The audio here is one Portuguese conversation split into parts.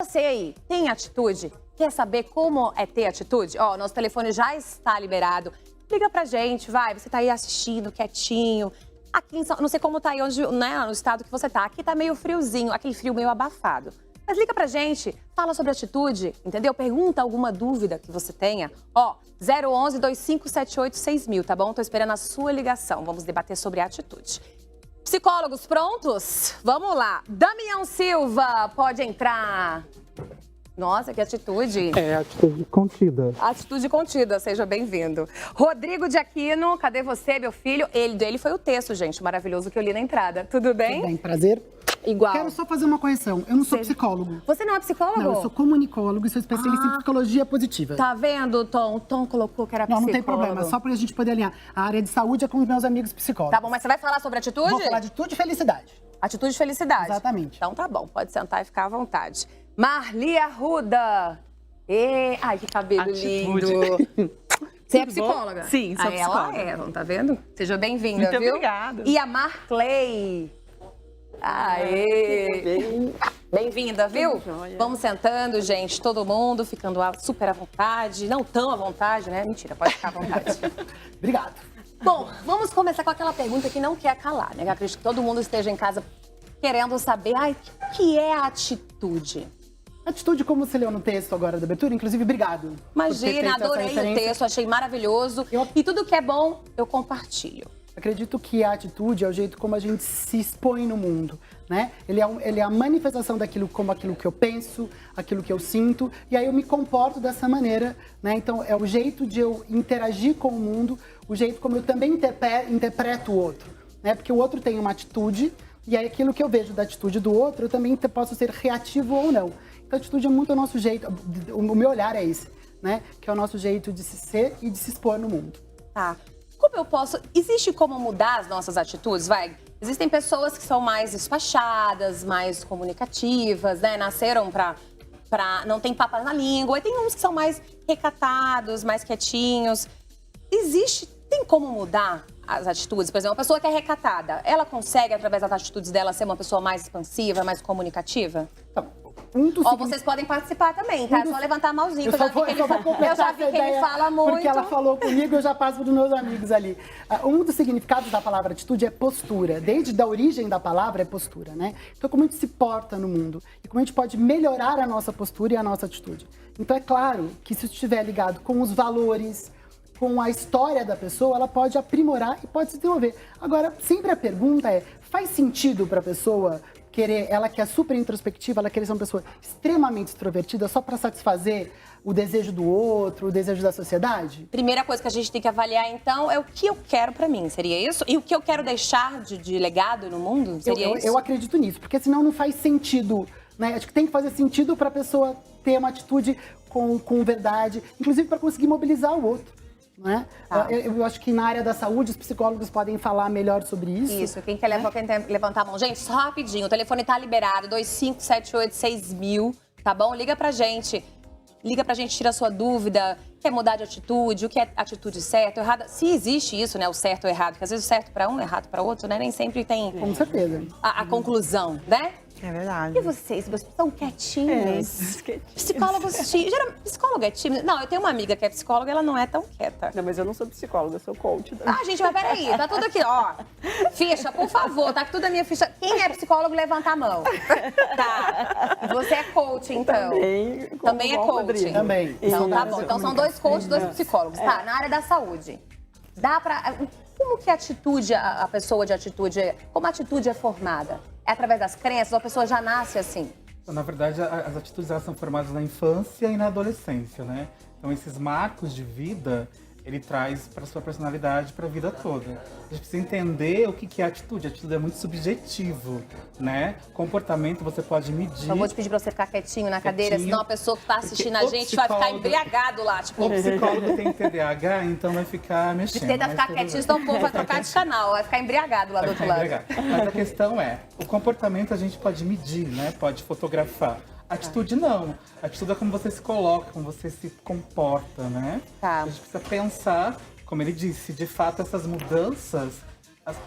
Você aí tem atitude? Quer saber como é ter atitude? Ó, nosso telefone já está liberado. Liga pra gente, vai. Você tá aí assistindo, quietinho. Aqui, não sei como tá aí onde, né, no estado que você tá. Aqui tá meio friozinho, aquele frio meio abafado. Mas liga pra gente, fala sobre atitude, entendeu? Pergunta alguma dúvida que você tenha. Ó, 011 2578 6000, tá bom? Tô esperando a sua ligação. Vamos debater sobre atitude. Psicólogos prontos? Vamos lá. Damião Silva, pode entrar. Nossa, que atitude. É, atitude contida. Atitude contida, seja bem-vindo. Rodrigo de Aquino, cadê você, meu filho? Dele foi o texto, gente, maravilhoso que eu li na entrada. Tudo bem? Tudo bem, prazer. Igual. Quero só fazer uma correção. Eu não sou psicólogo. Você não é psicólogo? Não, eu sou comunicólogo e sou especialista em psicologia positiva. Tá vendo, Tom? O Tom colocou que era psicólogo. Não tem problema. Só pra gente poder alinhar. A área de saúde é com os meus amigos psicólogos. Tá bom, mas você vai falar sobre atitude? Vou falar de tudo e felicidade. Atitude e felicidade. Exatamente. Então tá bom, pode sentar e ficar à vontade. Marli Arruda. Ai, que cabelo Atitude. lindo. Você é Tudo bom? psicóloga? Sim, sou Ela psicóloga. tá vendo? Seja bem-vinda, Muito viu? obrigada. E a Marclay. Aê! Bem-vinda, viu? Tudo jóia. Vamos sentando, gente, todo mundo ficando super à vontade. Não tão à vontade, né? Mentira, pode ficar à vontade. Obrigado. Bom, vamos começar com aquela pergunta que não quer calar, né? Eu acredito que todo mundo esteja em casa querendo saber, o que é a atitude? Atitude, como você leu no texto agora da abertura, inclusive, obrigado. por ter feito Imagina, essa adorei o referência. texto, achei maravilhoso. E tudo que é bom, eu compartilho. Acredito que a atitude é o jeito como a gente se expõe no mundo, né? Ele é a manifestação daquilo como aquilo que eu penso, aquilo que eu sinto, e aí eu me comporto dessa maneira, né? Então é o jeito de eu interagir com o mundo, o jeito como eu também interpreto o outro, né? Porque o outro tem uma atitude, e aí aquilo que eu vejo da atitude do outro, eu também posso ser reativo ou não. Então a atitude é muito o nosso jeito, o meu olhar é esse, né? Que é o nosso jeito de se ser e de se expor no mundo. Tá. Como eu posso... Existe como mudar as nossas atitudes, vai? Existem pessoas que são mais despachadas, mais comunicativas, né? Nasceram pra não tem papas na língua. E tem uns que são mais recatados, mais quietinhos. Tem como mudar as atitudes? Por exemplo, uma pessoa que é recatada, ela consegue, através das atitudes dela, ser uma pessoa mais expansiva, mais comunicativa? Então, Vocês podem participar também, tá? É só levantar a mãozinha. Eu já vi que ele fala muito. Porque ela falou comigo, eu já passo para os meus amigos ali. Um dos significados da palavra atitude é postura. Desde a origem da palavra é postura, né? Então, como a gente se porta no mundo e como a gente pode melhorar a nossa postura e a nossa atitude. Então, é claro que se estiver ligado com os valores, com a história da pessoa, ela pode aprimorar e pode se desenvolver. Agora, sempre a pergunta é, faz sentido para a pessoa ela que é super introspectiva, ela querer ser uma pessoa extremamente extrovertida só para satisfazer o desejo do outro, o desejo da sociedade? Primeira coisa que a gente tem que avaliar, então, é o que eu quero pra mim, seria isso? E o que eu quero deixar de legado no mundo, seria isso? Eu acredito nisso, porque senão não faz sentido, né? Acho que tem que fazer sentido para a pessoa ter uma atitude com verdade, inclusive para conseguir mobilizar o outro. Né? Tá. Eu acho que na área da saúde os psicólogos podem falar melhor sobre isso. Isso, quem quer levantar a mão? Gente, só rapidinho, o telefone tá liberado, 2578 6000, tá bom? Liga pra gente, tira a sua dúvida, quer mudar de atitude, o que é atitude certa, errada. Se existe isso, né, o certo ou errado, porque às vezes o certo pra um, errado pra outro, né, nem sempre tem Com certeza. a conclusão, né? É verdade. E vocês estão quietinhos? Psicólogos tímidos. Psicólogo é tímido? Não, eu tenho uma amiga que é psicóloga, ela não é tão quieta. Não, mas eu não sou psicóloga, eu sou coach. Gente, mas peraí, tá tudo aqui, ó. Ficha, por favor, tá aqui tudo a minha ficha. Quem é psicólogo, levanta a mão. Tá. Você é coach, então. Também é coach. Também. Então tá bom. Então são dois coaches, dois psicólogos. Tá, na área da saúde. Como que a atitude, a pessoa de atitude, como a atitude é formada? É através das crenças ou a pessoa já nasce assim? Na verdade, as atitudes elas são formadas na infância e na adolescência, né? Então, esses marcos de vida, ele traz para sua personalidade para a vida toda. A gente precisa entender o que é atitude. A atitude é muito subjetivo, né? Comportamento você pode medir. Eu vou te pedir para você ficar quietinho na cadeira, Quietinho. senão a pessoa que está assistindo Porque a gente vai ficar psicólogo- embriagado lá. Tipo, O psicólogo tem TDAH, então vai ficar mexendo. tenta mas ficar tudo quietinho, bem. senão o povo vai trocar de canal, vai ficar embriagado lá do outro lado. Mas a questão é, o comportamento a gente pode medir, né? Pode fotografar. Atitude não. Atitude é como você se coloca, como você se comporta, né? Tá. A gente precisa pensar, como ele disse, de fato essas mudanças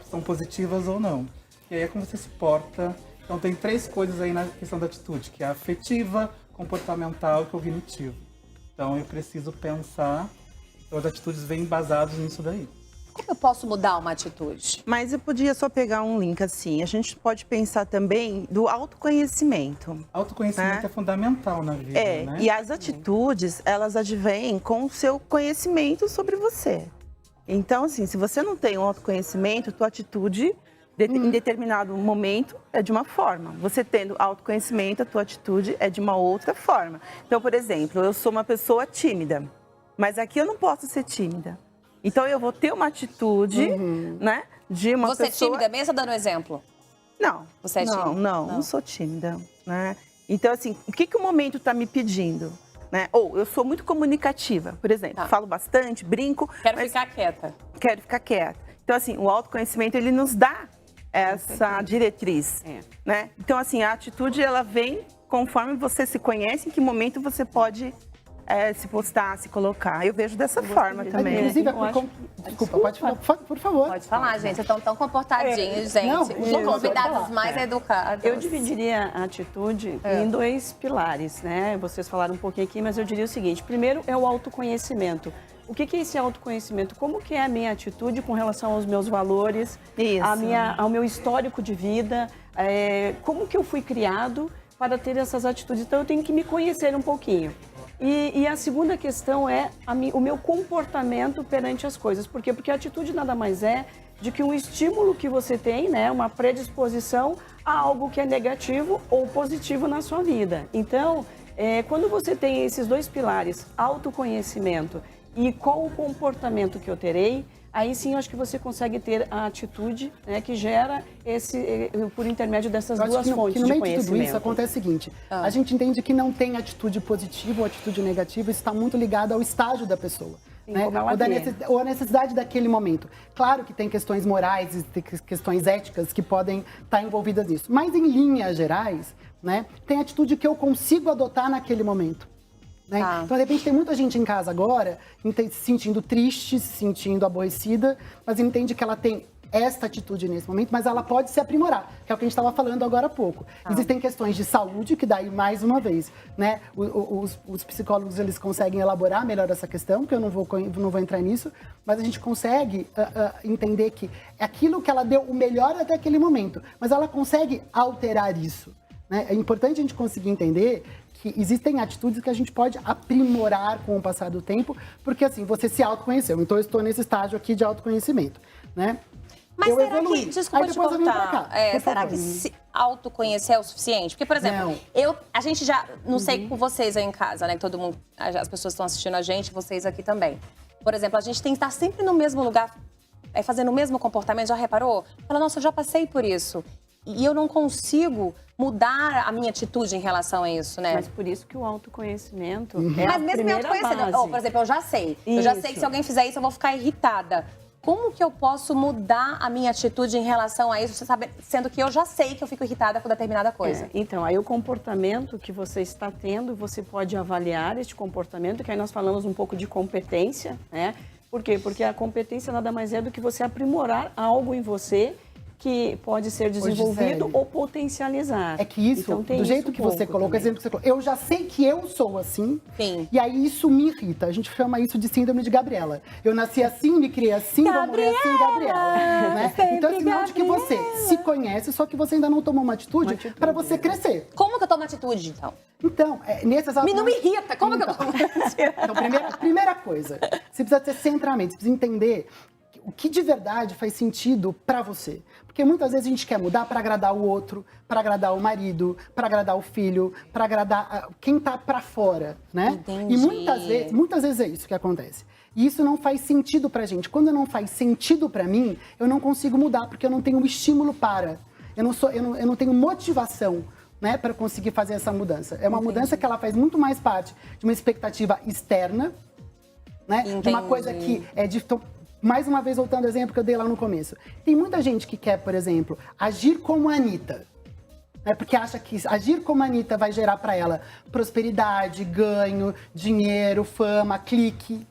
são positivas ou não. E aí é como você se porta. Então tem três coisas aí na questão da atitude, que é a afetiva, comportamental e cognitivo. Então eu preciso pensar, então as atitudes vêm basadas nisso daí. Como eu posso mudar uma atitude? Mas eu podia só pegar um link assim. A gente pode pensar também do autoconhecimento. Autoconhecimento é fundamental na vida, né? E as atitudes, elas advêm com o seu conhecimento sobre você. Então, assim, se você não tem um autoconhecimento, tua atitude em determinado momento é de uma forma. Você tendo autoconhecimento, a tua atitude é de uma outra forma. Então, por exemplo, eu sou uma pessoa tímida, mas aqui eu não posso ser tímida. Então, eu vou ter uma atitude, né, de uma Você pessoa... é tímida mesmo, dando um exemplo? Não. Você é tímida? Não sou tímida, né? Então, assim, o que o momento está me pedindo? Né? Ou eu sou muito comunicativa, por exemplo, falo bastante, brinco... Quero ficar quieta. Quero ficar quieta. Então, assim, o autoconhecimento, ele nos dá essa diretriz, né? Então, assim, a atitude, ela vem conforme você se conhece, em que momento você pode se postar, se colocar. Eu vejo dessa forma também. Inclusive, desculpa, pode falar, por favor. Pode falar, gente. Vocês estão tão comportadinhos, gente. Não, Os convidados mais educados. Eu dividiria a atitude em dois pilares, né? Vocês falaram um pouquinho aqui, mas eu diria o seguinte. Primeiro é o autoconhecimento. O que é esse autoconhecimento? Como que é a minha atitude com relação aos meus valores, ao meu histórico de vida, como que eu fui criado para ter essas atitudes? Então, eu tenho que me conhecer um pouquinho. E a segunda questão é o meu comportamento perante as coisas. Por quê? Porque a atitude nada mais é de que um estímulo que você tem, né, uma predisposição a algo que é negativo ou positivo na sua vida. Então, quando você tem esses dois pilares, autoconhecimento e qual o comportamento que eu terei, aí sim eu acho que você consegue ter a atitude, né, que gera por intermédio dessas duas fontes de conhecimento. No meio de tudo isso acontece o seguinte, a gente entende que não tem atitude positiva ou atitude negativa, isso está muito ligado ao estágio da pessoa. Né? Ou a necessidade daquele momento. Claro que tem questões morais e tem questões éticas que podem estar envolvidas nisso, mas em linhas gerais, né, tem atitude que eu consigo adotar naquele momento. Né? Então, de repente, tem muita gente em casa agora se sentindo triste, se sentindo aborrecida, mas entende que ela tem esta atitude nesse momento, mas ela pode se aprimorar, que é o que a gente estava falando agora há pouco. Existem questões de saúde, que daí, mais uma vez, né, os psicólogos eles conseguem elaborar melhor essa questão, que eu não vou entrar nisso, mas a gente consegue entender que é aquilo que ela deu o melhor até aquele momento, mas ela consegue alterar isso. Né? É importante a gente conseguir entender que existem atitudes que a gente pode aprimorar com o passar do tempo, porque assim, você se autoconheceu. Então, eu estou nesse estágio aqui de autoconhecimento, né? Mas eu será evoluí. que, desculpa te cortar, será que se autoconhecer é o suficiente? Porque, por exemplo, a gente já, não sei com vocês aí em casa, né, que todo mundo, as pessoas estão assistindo a gente, vocês aqui também. Por exemplo, a gente tem que estar sempre no mesmo lugar, fazendo o mesmo comportamento, já reparou? Fala, nossa, eu já passei por isso. E eu não consigo mudar a minha atitude em relação a isso, né? Mas por isso que o autoconhecimento é Mas a mesmo primeira autoconhecimento, base. por exemplo, eu já sei. Eu já sei que se alguém fizer isso, eu vou ficar irritada. Como que eu posso mudar a minha atitude em relação a isso, você sabe, sendo que eu já sei que eu fico irritada com determinada coisa? Então, aí o comportamento que você está tendo, você pode avaliar este comportamento, que aí nós falamos um pouco de competência, né? Por quê? Porque a competência nada mais é do que você aprimorar algo em você que pode ser desenvolvido ou potencializar. É que isso, então, do jeito que você colocou, exemplo que você colocou, eu já sei que eu sou assim, e aí isso me irrita. A gente chama isso de síndrome de Gabriela. Eu nasci assim, me criei assim, vou morrer assim, Gabriela. Né? Então é sinal de que você se conhece, só que você ainda não tomou uma atitude para você crescer. Como que eu tomo atitude, então? Então, nessas Não me irrita, como que eu tomo atitude? Então, primeira coisa, você precisa ter centramento, você precisa entender o que de verdade faz sentido para você. Porque muitas vezes a gente quer mudar para agradar o outro, para agradar o marido, para agradar o filho, para agradar quem tá para fora, né? Entendi. E muitas vezes é isso que acontece. E isso não faz sentido pra gente. Quando não faz sentido pra mim, eu não consigo mudar, porque eu não tenho estímulo para. Eu não tenho motivação, né, para conseguir fazer essa mudança. É uma mudança que ela faz muito mais parte de uma expectativa externa, né? De uma coisa que é de... Mais uma vez, voltando ao exemplo que eu dei lá no começo. Tem muita gente que quer, por exemplo, agir como a Anitta. Né? Porque acha que agir como a Anitta vai gerar para ela prosperidade, ganho, dinheiro, fama, clique.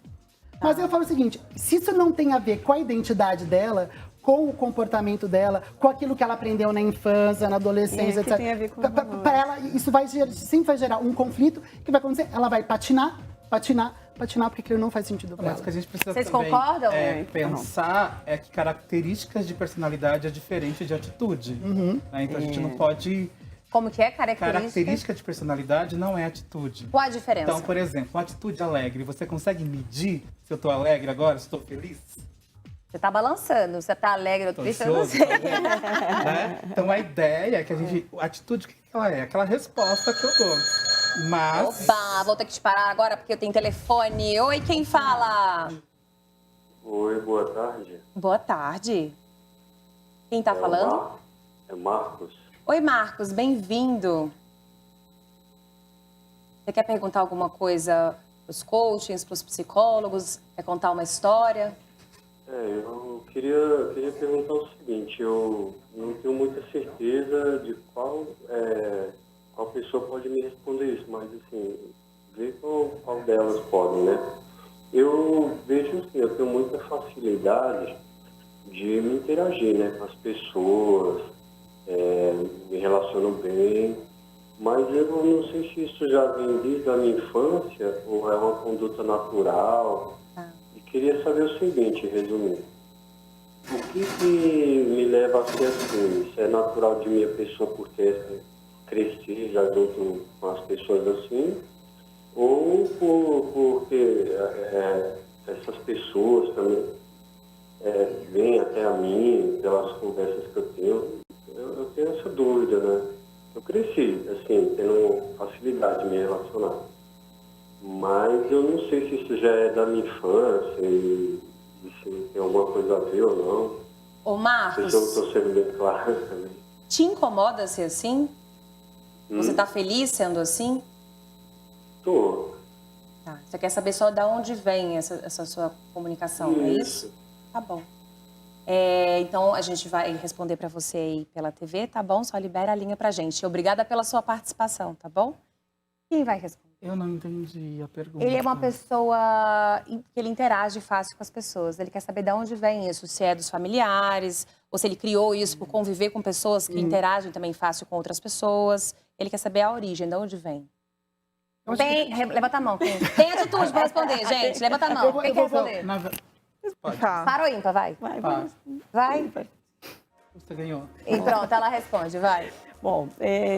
Mas eu falo o seguinte, se isso não tem a ver com a identidade dela, com o comportamento dela, com aquilo que ela aprendeu na infância, na adolescência, que etc. tem a ver com Para ela, isso sempre vai gerar um conflito que vai acontecer. Ela vai patinar, porque aquilo não faz sentido para Mas ela. o que a gente precisa Vocês também concordam? pensar é que características de personalidade é diferente de atitude. Né? Então a gente não pode... Como que é característica? Característica de personalidade não é atitude. Qual a diferença? Então, por exemplo, uma atitude alegre, você consegue medir se eu tô alegre agora, se eu tô feliz? Você tá balançando, você tá alegre ou Tô triste, eu não ansioso, sei. talvez, né? Então a ideia é que a atitude, o que ela é? Aquela resposta que eu dou. Mas... Opa, vou ter que te parar agora porque eu tenho telefone. Oi, quem fala? Oi, boa tarde. Boa tarde. Quem tá falando? É Marcos. Oi, Marcos, bem-vindo. Você quer perguntar alguma coisa pros coachings, pros psicólogos? Quer contar uma história? Eu queria perguntar o seguinte, eu não tenho muita certeza de qual pessoa pode me responder isso, mas assim, ver qual delas podem, né? Eu vejo assim, eu tenho muita facilidade de me interagir, né, com as pessoas, me relaciono bem, mas eu não sei se isso já vem desde a minha infância ou é uma conduta natural. E queria saber o seguinte, resumindo. O que me leva a ser assim? Se é natural de minha pessoa por ter crescido já junto com as pessoas assim, ou porque essas pessoas também vêm até a mim pelas conversas que eu tenho. Eu tenho essa dúvida, né? Eu cresci, assim, tendo facilidade de me relacionar. Mas eu não sei se isso já é da minha infância e se tem alguma coisa a ver ou não. Ô, Não Marcos, sei se eu estou sendo bem claro também. te incomoda ser assim? Você tá feliz sendo assim? Tô. Tá. Você quer saber só de onde vem essa sua comunicação, é isso? Tá bom. Então, a gente vai responder para você aí pela TV, tá bom? Só libera a linha pra gente. Obrigada pela sua participação, tá bom? Quem vai responder? Eu não entendi a pergunta. Ele é uma pessoa que ele interage fácil com as pessoas. Ele quer saber de onde vem isso, se é dos familiares, ou se ele criou isso por conviver com pessoas que interagem também fácil com outras pessoas. Ele quer saber a origem, de onde vem. Levanta a mão. Tem atitude para responder, gente. Levanta a mão. Quem quer responder? Pode. Tá. Para ou ímpar, vai. Vai. Você ganhou. E pronto, ela responde, vai. Bom,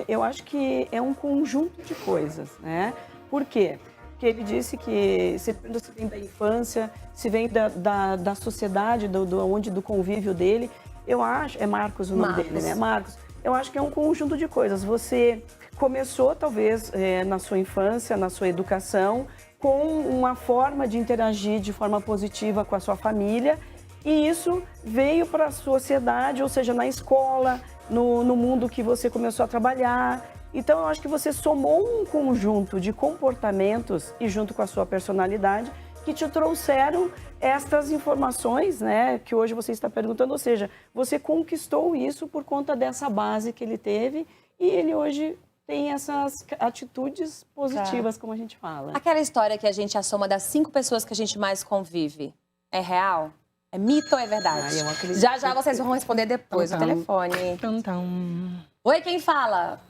eu acho que é um conjunto de coisas, né? Por quê? Porque ele disse que se vem da infância, se vem da sociedade, do convívio dele. Eu acho, é Marcos o nome dele, né? Marcos. Eu acho que é um conjunto de coisas. Você começou, talvez, na sua infância, na sua educação, com uma forma de interagir de forma positiva com a sua família, e isso veio para a sociedade, ou seja, na escola, no mundo que você começou a trabalhar. Então, eu acho que você somou um conjunto de comportamentos e junto com a sua personalidade que te trouxeram estas informações, né, que hoje você está perguntando, ou seja, você conquistou isso por conta dessa base que ele teve e ele hoje tem essas atitudes positivas, como a gente fala. Aquela história que a gente é a soma das 5 pessoas que a gente mais convive, é real? É mito ou é verdade? eu acredito. Já vocês vão responder depois no telefone. Oi, quem fala?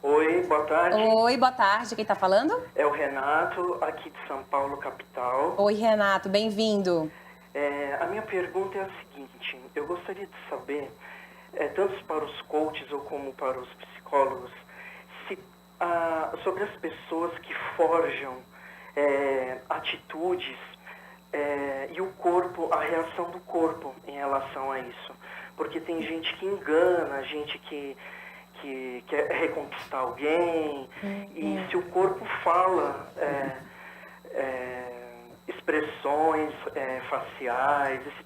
Oi, boa tarde. Oi, boa tarde. Quem tá falando? É o Renato, aqui de São Paulo, capital. Oi, Renato. Bem-vindo. A minha pergunta é a seguinte. Eu gostaria de saber, tanto para os coaches ou como para os psicólogos, sobre as pessoas que forjam atitudes e o corpo, a reação do corpo em relação a isso. Porque tem gente que engana, gente que quer reconquistar alguém, e se o corpo fala expressões faciais, esse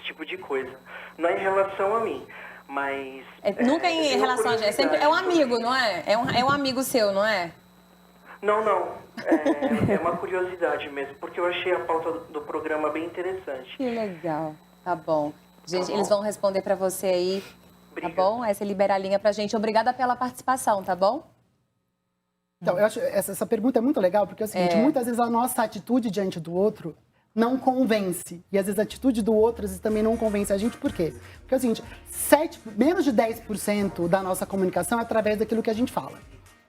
tipo de coisa. Não é em relação a mim, mas... nunca em relação a gente, sempre é um amigo, não é? É um amigo seu, não é? Não. É uma curiosidade mesmo, porque eu achei a pauta do programa bem interessante. Que legal. Tá bom. Gente, eles vão responder pra você aí. Obrigado. Tá bom? Aí você libera a linha pra gente. Obrigada pela participação, tá bom? Então, eu acho essa pergunta é muito legal, porque é o seguinte, muitas vezes a nossa atitude diante do outro não convence. E às vezes a atitude do outro às vezes também não convence a gente. Por quê? Porque é o seguinte, menos de 10% da nossa comunicação é através daquilo que a gente fala,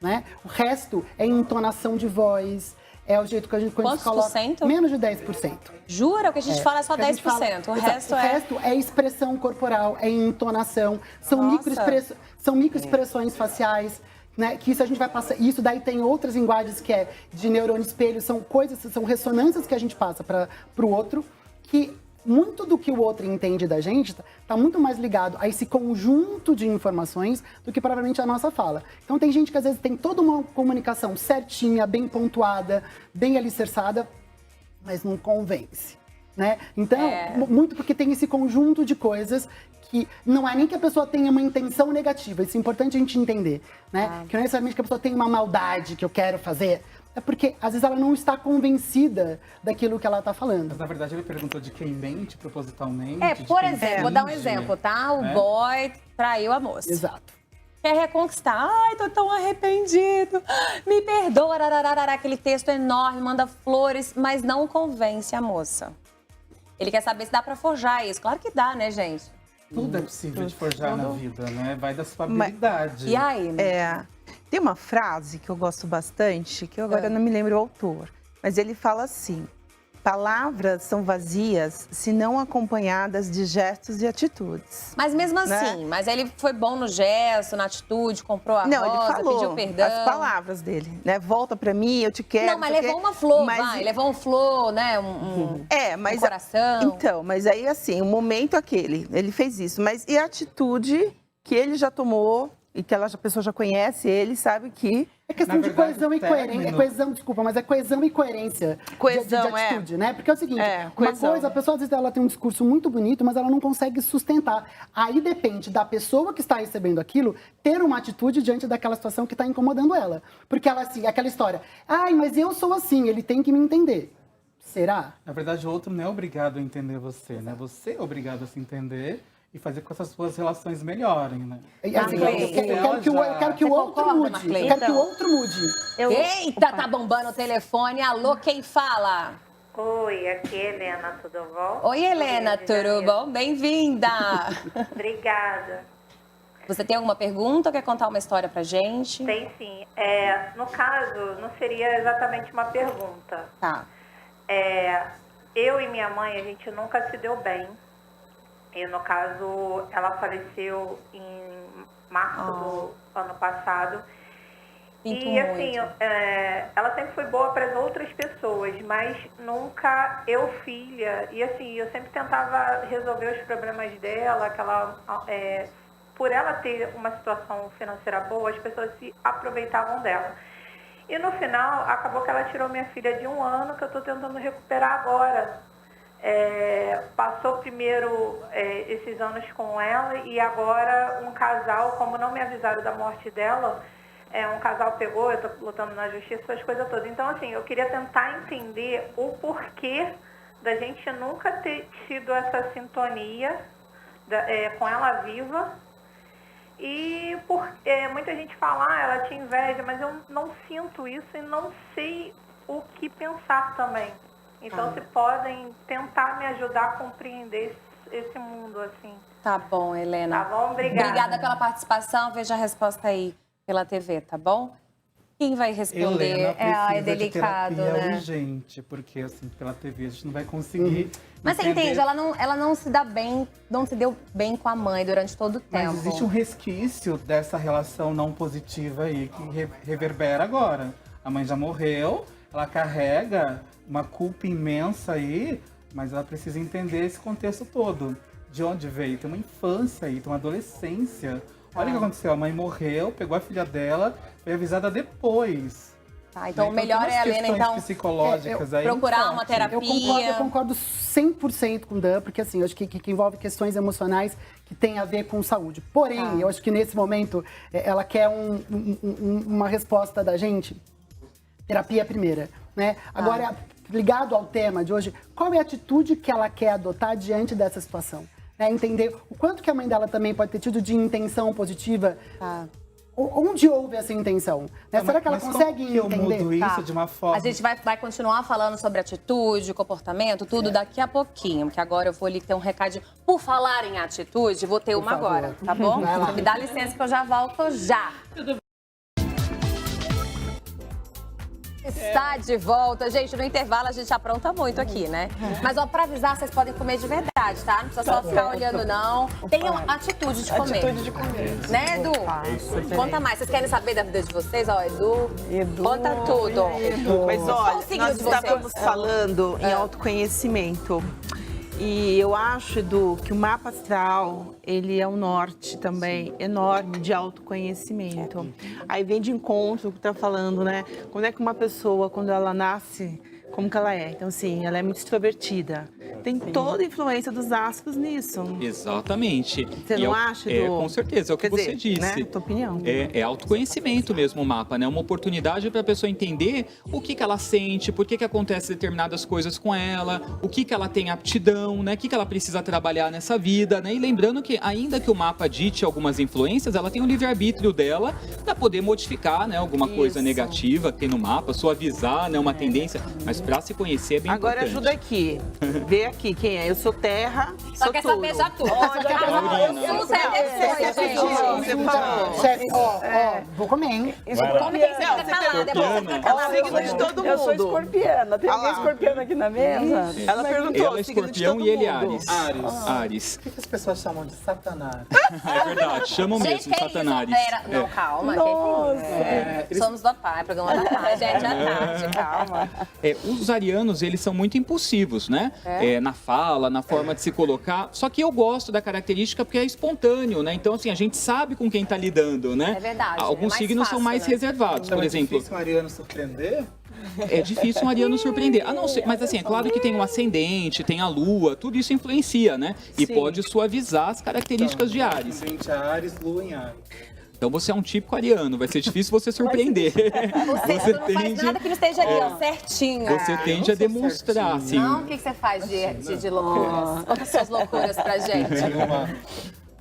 né? O resto é entonação de voz, é o jeito que a gente Quantos coloca. por cento? Menos de 10%. Jura? O que a gente fala é só O que a gente 10%. fala- O Exato. resto O resto é expressão corporal, é entonação, são Nossa. microexpressões faciais, né? Que isso a gente vai passar. Isso daí tem outras linguagens que é de neurônio espelho, são coisas, são ressonâncias que a gente passa para o outro, que muito do que o outro entende da gente tá muito mais ligado a esse conjunto de informações do que provavelmente a nossa fala. Então tem gente que às vezes tem toda uma comunicação certinha, bem pontuada, bem alicerçada, mas não convence, né? Então, muito porque tem esse conjunto de coisas que não é nem que a pessoa tenha uma intenção negativa, isso é importante a gente entender, né? Que não é necessariamente que a pessoa tem uma maldade que eu quero fazer, é porque às vezes ela não está convencida daquilo que ela está falando. Mas na verdade ele perguntou de quem mente propositalmente. de por quem exemplo, vou dar um finge, exemplo, tá? O né? boy traiu a moça. Exato. Quer reconquistar. Ai, tô tão arrependido. Me perdoa, arararara, aquele texto enorme, manda flores, mas não convence a moça. Ele quer saber se dá pra forjar isso. Claro que dá, né, gente? Tudo é possível de forjar na vida, né? Vai da sua habilidade. E aí? Tem uma frase que eu gosto bastante, que eu agora não me lembro o autor, mas ele fala assim: palavras são vazias se não acompanhadas de gestos e atitudes. Mas mesmo assim, Né? mas ele foi bom no gesto, na atitude, comprou a Não, ele rosa, falou pediu perdão. as palavras dele, né? Volta pra mim, eu te quero. Não, mas sei o levou quê. uma flor, Mas- vai. Levou um flor, né? Mas um coração. Então, mas aí assim, o momento aquele, ele fez isso, mas e a atitude que ele já tomou e que a pessoa já conhece ele, sabe que É questão Na de verdade, coesão e o coerência. término- Coesão, desculpa, mas é coesão e coerência Coesão, de atitude, né? Porque é o seguinte, uma coesão. coisa, a pessoa às vezes ela tem um discurso muito bonito, mas ela não consegue sustentar. Aí depende da pessoa que está recebendo aquilo ter uma atitude diante daquela situação que está incomodando ela. Porque ela, assim, aquela história, ai, mas eu sou assim, ele tem que me entender. Será? Na verdade, o outro não é obrigado a entender você, né? Você é obrigado a se entender e fazer com que essas suas relações melhorem, né? Assim, Marlene, eu quero que o Você outro concorda, mude. Marlene? Eu quero que o outro mude. Eita, tá bombando o telefone. Alô, quem fala? Oi, aqui é Helena, tudo bom? Oi, Helena, Rio de tudo Janeiro. bom? Bem-vinda! Obrigada. Você tem alguma pergunta? Quer contar uma história pra gente? Tem sim. No caso, não seria exatamente uma pergunta. Tá. Eu e minha mãe, a gente nunca se deu bem. E, no caso, ela faleceu em março do ano passado. Sinto E, assim, muito. ela sempre foi boa para as outras pessoas, mas nunca eu, filha. E, assim, eu sempre tentava resolver os problemas dela, que ela, por ela ter uma situação financeira boa, as pessoas se aproveitavam dela. E, no final, acabou que ela tirou minha filha de 1 ano, que eu estou tentando recuperar agora. Passou primeiro esses anos com ela e agora um casal, como não me avisaram da morte dela, um casal pegou, eu estou lutando na justiça, essas coisas todas. Então, assim, eu queria tentar entender o porquê da gente nunca ter tido essa sintonia com ela viva. E muita gente fala, ela tinha inveja, mas eu não sinto isso e não sei o que pensar também. Então, se podem tentar me ajudar a compreender esse mundo, assim. Tá bom, Helena. Tá bom? Obrigada. Obrigada pela participação. Veja a resposta aí pela TV, tá bom? Quem vai responder? Helena precisa É delicado, de terapia né? urgente, porque assim, pela TV a gente não vai conseguir. Mas você entender. entende, ela não se dá bem, não se deu bem com a mãe durante todo o tempo. Mas existe um resquício dessa relação não positiva aí que reverbera agora. A mãe já morreu, ela carrega uma culpa imensa aí, mas ela precisa entender esse contexto todo. De onde veio? Tem uma infância aí, tem uma adolescência. Olha o que aconteceu, a mãe morreu, pegou a filha dela, foi avisada depois. Tá, então o Né? melhor tem é a umas Helena, questões então, psicológicas aí procurar uma fortes. terapia. Eu concordo 100% com o Dan, porque assim, eu acho que envolve questões emocionais que tem a ver com saúde. Porém, eu acho que nesse momento ela quer uma resposta da gente. Terapia é a primeira, né? Agora, ligado ao tema de hoje, qual é a atitude que ela quer adotar diante dessa situação? Entender o quanto que a mãe dela também pode ter tido de intenção positiva onde houve essa intenção? Né? Será que ela consegue como que entender? eu mudo isso de uma forma... A gente vai continuar falando sobre atitude, comportamento, tudo daqui a pouquinho, porque agora eu vou ali ter um recadinho. Por falar em atitude, vou ter uma favor. agora, tá bom? Vai lá. Me dá licença que eu já volto já. Está de volta. Gente, no intervalo a gente apronta muito aqui, né? Mas, ó, pra avisar, vocês podem comer de verdade, tá? Não precisa só ficar olhando, não. Tenham atitude de comer. Atitude de comer. Né, Edu? Conta mais. Vocês querem saber da vida de vocês? Ó, Edu, conta tudo. Mas Qual o olha, signo nós de vocês? estávamos falando em autoconhecimento. E eu acho, Edu, que o mapa astral, ele é um norte também enorme de autoconhecimento. Aí vem de encontro o que tá falando, né? Quando é que uma pessoa, quando ela nasce, como que ela é? Então, assim, ela é muito extrovertida. Tem toda a influência dos astros nisso. Exatamente. Você não acha, Edu? Com certeza, é o que Quer você dizer, disse. né? Tua opinião. É autoconhecimento mesmo o mapa, né? Uma oportunidade para a pessoa entender o que ela sente, por que acontece determinadas coisas com ela, o que ela tem aptidão, né? O que ela precisa trabalhar nessa vida, né? E lembrando que, ainda que o mapa dite algumas influências, ela tem o livre-arbítrio dela para poder modificar, né? Alguma coisa negativa que tem no mapa, suavizar, né? Uma tendência. Mas para se conhecer é bem Agora importante. ajuda aqui. Vê aqui quem é. Eu sou terra, Só sou quer touro. saber já tudo. Taurina. Tudo é depois, gente. Você falou. Chefe, vou comer, hein? Come tem que ficar calada, é bom você ficar Ó, o signo calada. de todo mundo. Eu sou escorpiana. Tem Ah alguém lá. escorpiana aqui na mesa? Ela perguntou, Ela é o signo de escorpião todo e ele é mundo. Ares. Ares. O que as pessoas chamam de Satanás? É verdade, chamam Gente, mesmo, que Satanás. isso? Pera, não, calma. Somos do pai, programa da tarde, gente, à tarde, calma. Os arianos, eles são muito impulsivos, né? Na fala, na forma de se colocar. Só que eu gosto da característica porque é espontâneo, né? Então, assim, a gente sabe com quem tá lidando, né? É verdade, Alguns é mais signos são fácil, mais né? reservados, Então por é exemplo. difícil um ariano surpreender? É difícil um ariano surpreender. A não ser, mas assim, é claro que tem um ascendente, tem a lua, tudo isso influencia, né? E pode suavizar as características de Ares. Ascendente a Ares, lua em Ares. Então você é um típico ariano, vai ser difícil você surpreender. Você não faz nada que não esteja ali, ó, certinho. Você tende a demonstrar, assim. Não, o que você faz de loucuras? Conta suas loucuras pra gente.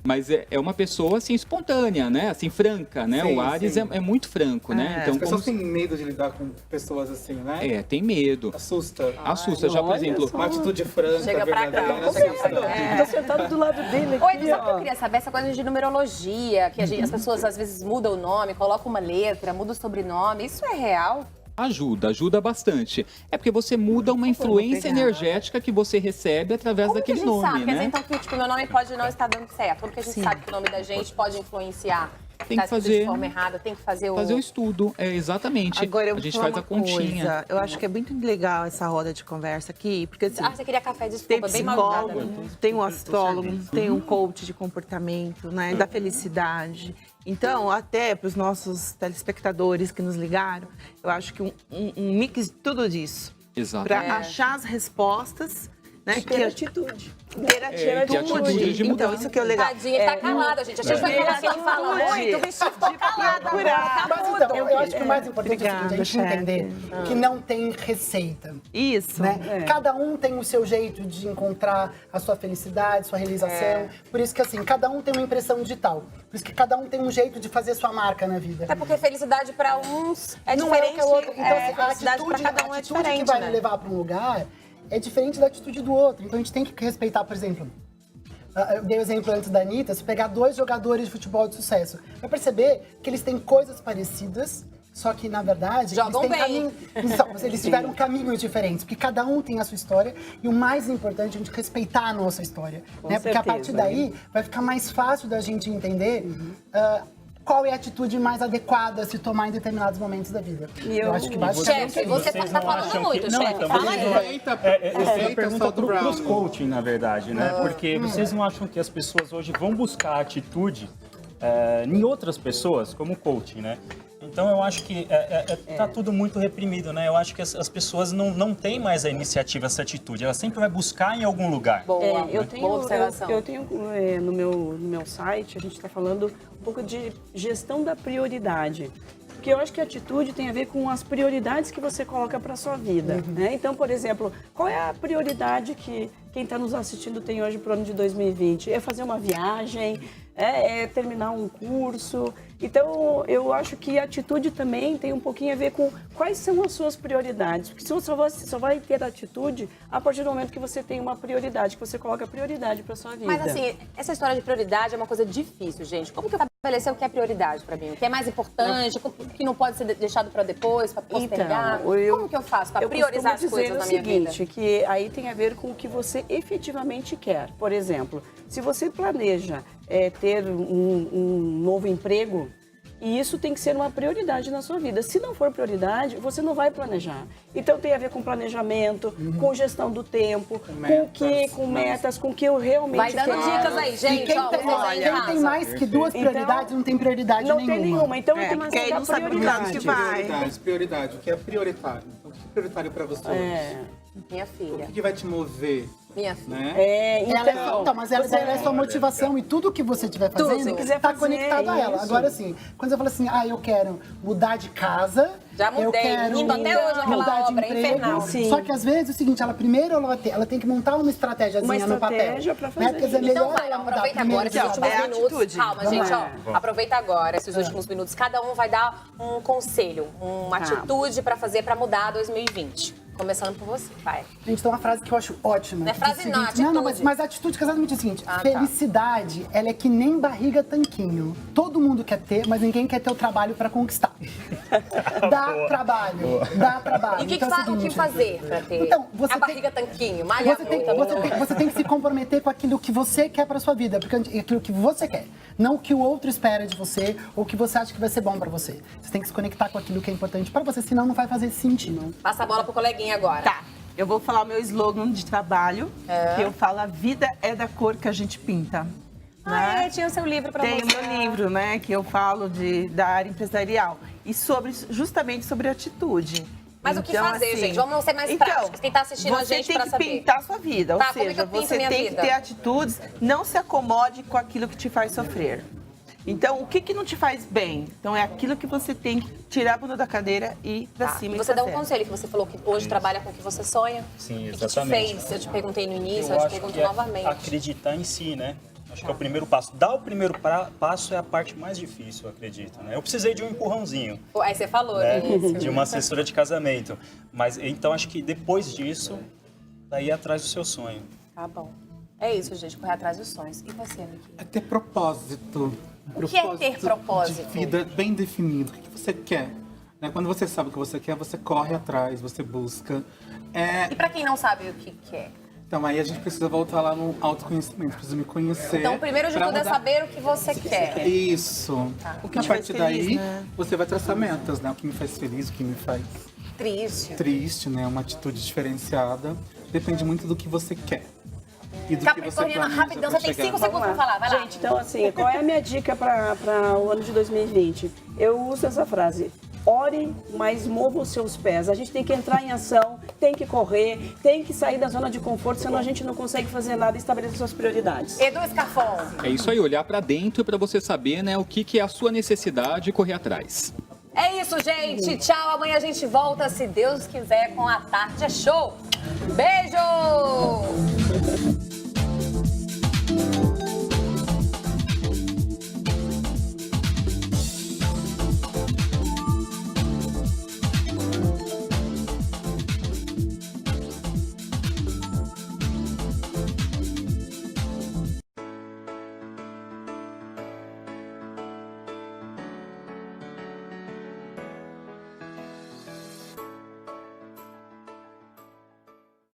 Mas é uma pessoa, assim, espontânea, né? Assim, franca, né? Sim, o Ares sim. é muito franco, né? Então, As pessoas como... têm medo de lidar com pessoas assim, né? tem medo. Assusta. Assusta, já, por exemplo... Uma atitude franca, Chega pra cá. verdadeira. chega pra cá. Tô sentado do lado dele aqui, Oi, sabe o que eu ó. queria saber? Essa coisa de numerologia, que as pessoas às vezes mudam o nome, colocam uma letra, mudam o sobrenome. Isso é real? Ajuda bastante. É porque você muda uma influência energética que você recebe através Como que a daquele gente nome, sabe? Quer dizer, né? então, que tipo, meu nome pode não estar dando certo. Como que a gente sabe que o nome da gente pode influenciar? Tem que escrito fazer- de forma errada, tem que fazer o... Fazer o estudo, exatamente. Agora, eu a vou gente falar faz a uma continha. coisa. Eu acho que é muito legal essa roda de conversa aqui, porque assim, Ah, você queria café, tem desculpa, bem mal psicólogo, tem um astrólogo, tem um coach de comportamento, né, da felicidade. Então, até para os nossos telespectadores que nos ligaram, eu acho que um mix de tudo disso. Exato. Para achar as respostas, né? Ter atitude. Ter atitude de mudar. Então, isso que é o legal. Tadinha, ele tá calada, gente. A gente vai falar que ele fala muito, o bichinho ficou calado agora, Mas tá então, mudo. eu acho que o mais importante é o seguinte, a Obrigada, gente entender que não tem receita. Isso. Né? Cada um tem o seu jeito de encontrar a sua felicidade, sua realização. Por isso que, assim, cada um tem uma impressão digital. Por isso que cada um tem um jeito de fazer sua marca na vida. É porque felicidade pra uns é Não diferente. é o que é o outro. Então, assim, a felicidade atitude, pra cada um a é atitude que diferente, vai né? me levar para um lugar é diferente da atitude do outro. Então, a gente tem que respeitar, por exemplo... Eu dei o exemplo antes da Anitta, se pegar 2 jogadores de futebol de sucesso, vai perceber que eles têm coisas parecidas, só que, na verdade, Jogam eles têm bem. Então, eles tiveram caminhos diferentes, porque cada um tem a sua história, e o mais importante é a gente respeitar a nossa história. Né? Porque a partir certeza, daí vai ficar mais fácil da gente entender qual é a atitude mais adequada a se tomar em determinados momentos da vida. Eu acho que basicamente Chefe, você Vocês tá não falando acham muito, que... Não, chefe. então, Fala vocês aí. não- Essa é uma pergunta só do pros Brown. coaching, na verdade, né? Porque vocês não acham que as pessoas hoje vão buscar atitude em outras pessoas, como coaching, né? Então eu acho que tá tudo muito reprimido, né? Eu acho que as pessoas não têm mais a iniciativa, essa atitude. Ela sempre vai buscar em algum lugar. Boa, Eu tenho, boa observação. eu tenho no meu site, a gente está falando um pouco de gestão da prioridade. Porque eu acho que a atitude tem a ver com as prioridades que você coloca para a sua vida. Né? Então, por exemplo, qual é a prioridade que quem está nos assistindo tem hoje para o ano de 2020? É fazer uma viagem? é terminar um curso. Então, eu acho que a atitude também tem um pouquinho a ver com quais são as suas prioridades. Porque você só vai ter atitude a partir do momento que você tem uma prioridade, que você coloca prioridade para sua vida. Mas assim, essa história de prioridade é uma coisa difícil, gente. Como que eu estabelecer o que é prioridade para mim? O que é mais importante, o que não pode ser deixado para depois, para postergar? Então, como que eu faço para priorizar as coisas na minha vida? Que aí tem a ver com o que você efetivamente quer. Por exemplo, se você planeja ter um novo emprego, e isso tem que ser uma prioridade na sua vida. Se não for prioridade, você não vai planejar. Então tem a ver com planejamento, com gestão do tempo, com metas, com o que eu realmente vai dando quero. dicas aí, gente. Quem tem mais que duas prioridades não tem prioridade não nenhuma. Não tem nenhuma. Então eu tenho que porque aí não sabe prioridade. que vai. Prioridade. O que é prioritário? O que é prioritário para você hoje? Minha filha. O que vai te mover? Minha filha. Né? Mas ela é sua motivação e tudo que você estiver fazendo está conectado a ela. Agora, assim, quando você fala assim, eu quero mudar de casa, já mudei, eu quero indo até hoje aquela mudar de obra, emprego. infernal. Sim. Só que às vezes é o seguinte, ela tem que montar uma estratégiazinha no papel. Pra fazer. Né? Porque é melhor vai, ela mudar aproveita agora esses últimos minutos. Calma, gente, aproveita agora esses últimos minutos. Cada um vai dar um conselho, uma atitude para fazer para mudar 2020. Começando por você, vai. Gente, tem uma frase que eu acho ótima. Não é frase não, atitude. Não, mas a atitude que é exatamente o seguinte. Felicidade, ela é que nem barriga tanquinho. Todo mundo quer ter, mas ninguém quer ter o trabalho pra conquistar. Dá trabalho. E o que fazer pra ter a barriga tanquinho? Você tem que se comprometer com aquilo que você quer pra sua vida. Porque é aquilo que você quer. Não o que o outro espera de você ou o que você acha que vai ser bom pra você. Você tem que se conectar com aquilo que é importante pra você, senão não vai fazer sentido. Passa a bola pro coleguinha agora. Tá. Eu vou falar o meu slogan de trabalho, que eu falo, a vida é da cor que a gente pinta. Né? Tinha o seu livro para mostrar. Tem o meu livro, né, que eu falo da área empresarial. E justamente sobre atitude. Mas então, o que fazer, assim, gente? Vamos ser mais práticos. Quem está assistindo a gente para saber. Você tem que pintar a sua vida. Ou seja, você tem que ter atitudes, não se acomode com aquilo que te faz sofrer. Então, o que não te faz bem? Então, é aquilo que você tem que tirar a bunda da cadeira e ir pra cima. E você dá um conselho, que você falou que hoje trabalha com o que você sonha. Sim, exatamente. O que te fez? Eu te perguntei no início, eu te pergunto novamente. Acreditar em si, né? Acho que é o primeiro passo. Dar o primeiro passo é a parte mais difícil, eu acredito, né? Eu precisei de um empurrãozinho. Aí você falou, né? De uma assessora de casamento. Mas, então, acho que depois disso, daí atrás do seu sonho. Tá bom. É isso, gente, correr atrás dos sonhos. E você, Miki? É ter propósito. O que é ter propósito? De vida bem definido. O que você quer? Né? Quando você sabe o que você quer, você corre atrás, você busca. E pra quem não sabe o que quer? Então, aí a gente precisa voltar lá no autoconhecimento, precisa me conhecer. Então, primeiro de tudo é saber o que você quer. Isso. Tá. O que a partir daí, você vai traçar metas, né? O que me faz feliz, o que me faz triste, né? Uma atitude diferenciada. Depende muito do que você quer. E do que você planeja. Rapidão, você tem 5 segundos pra falar, vai lá. Gente, então assim, qual é a minha dica para o ano de 2020? Eu uso essa frase. Ore, mas mova os seus pés. A gente tem que entrar em ação, tem que correr, tem que sair da zona de conforto, senão a gente não consegue fazer nada e estabelecer suas prioridades. Edu Scarfon. É isso aí, olhar pra dentro para você saber, né, o que é a sua necessidade e correr atrás. É isso, gente. Tchau. Amanhã a gente volta, se Deus quiser, com a Tarde é Show. Beijo!